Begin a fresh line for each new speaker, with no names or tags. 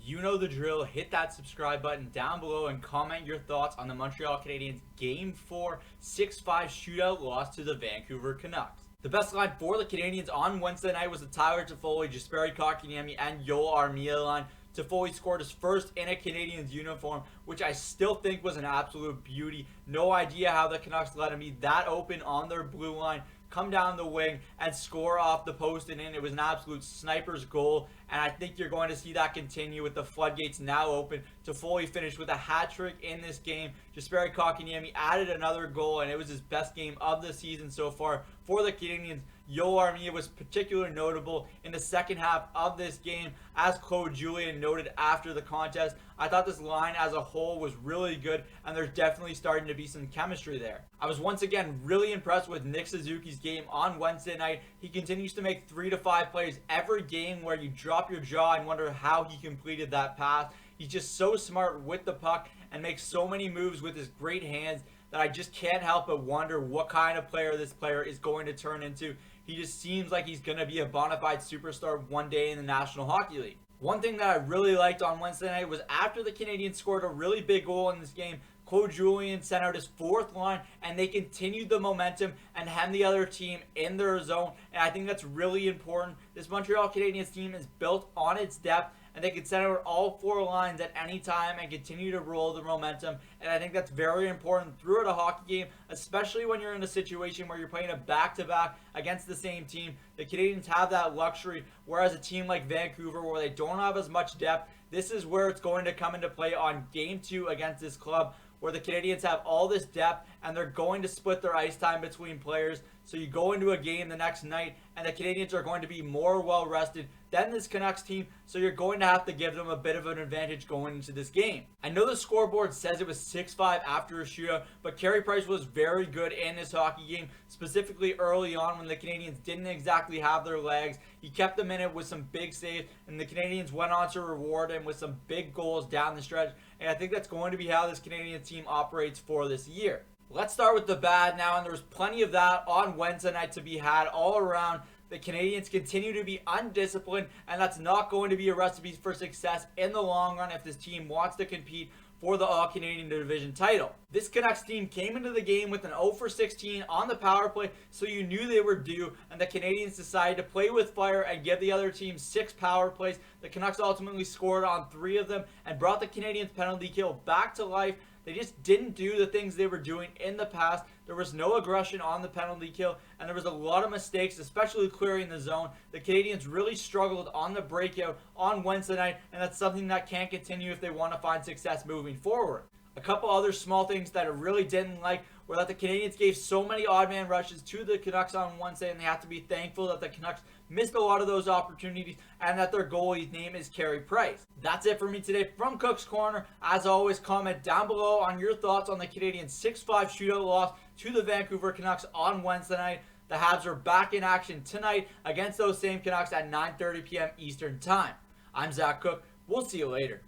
You know the drill. Hit that subscribe button down below and comment your thoughts on the Montreal Canadiens Game 4 6-5 shootout loss to the Vancouver Canucks. The best line for the Canadiens on Wednesday night was the Tyler Toffoli, Jesperi Kotkaniemi, and Joel Armia line. Toffoli scored his first in a Canadiens uniform, which I still think was an absolute beauty. No idea how the Canucks let him be that open on their blue line, come down the wing, and score off the post and in. It was an absolute sniper's goal, and I think you're going to see that continue with the floodgates now open. Toffoli finished with a hat trick in this game. Jesperi Kotkaniemi added another goal, and it was his best game of the season so far for the Canadiens. Joel Armia was particularly notable in the second half of this game. As Claude Julien noted after the contest, I thought this line as a whole was really good, and there's definitely starting to be some chemistry there. I was once again really impressed with Nick Suzuki's game on Wednesday night. He continues to make 3 to 5 plays every game where you drop your jaw and wonder how he completed that pass. He's just so smart with the puck and makes so many moves with his great hands that I just can't help but wonder what kind of player this player is going to turn into. He just seems like he's going to be a bona fide superstar one day in the National Hockey League. One thing that I really liked on Wednesday night was after the Canadiens scored a really big goal in this game, Claude Julien sent out his fourth line, and they continued the momentum and hem the other team in their zone. And I think that's really important. This Montreal Canadiens team is built on its depth, and they can send out all 4 lines at any time and continue to roll the momentum. And I think that's very important throughout a hockey game, especially when you're in a situation where you're playing a back-to-back against the same team. The Canadiens have that luxury, whereas a team like Vancouver, where they don't have as much depth, this is where it's going to come into play on Game 2 against this club, where the Canadiens have all this depth and they're going to split their ice time between players. So you go into a game the next night and the Canadiens are going to be more well rested than this Canucks team, so you're going to have to give them a bit of an advantage going into this game. I know the scoreboard says it was 6-5 after a shootout, but Carey Price was very good in this hockey game, specifically early on when the Canadiens didn't exactly have their legs. He kept them in it with some big saves, and the Canadiens went on to reward him with some big goals down the stretch, and I think that's going to be how this Canadian team operates for this year. Let's start with the bad now, and there's plenty of that on Wednesday night to be had all around. The Canadiens continue to be undisciplined, and that's not going to be a recipe for success in the long run if this team wants to compete for the All-Canadian Division title. This Canucks team came into the game with an 0-for-16 on the power play, so you knew they were due, and the Canadiens decided to play with fire and give the other team 6 power plays. The Canucks ultimately scored on 3 of them and brought the Canadiens penalty kill back to life. They just didn't do the things they were doing in the past. There was no aggression on the penalty kill, and there was a lot of mistakes, especially clearing the zone. The Canadiens really struggled on the breakout on Wednesday night, and that's something that can't continue if they want to find success moving forward. A couple other small things that I really didn't like were that the Canadiens gave so many odd man rushes to the Canucks on Wednesday, and they have to be thankful that the Canucks missed a lot of those opportunities and that their goalie's name is Carey Price. That's it for me today from Cook's Corner. As always, comment down below on your thoughts on the Canadiens 6-5 shootout loss to the Vancouver Canucks on Wednesday night. The Habs are back in action tonight against those same Canucks at 9:30 p.m. Eastern Time. I'm Zach Cook. We'll see you later.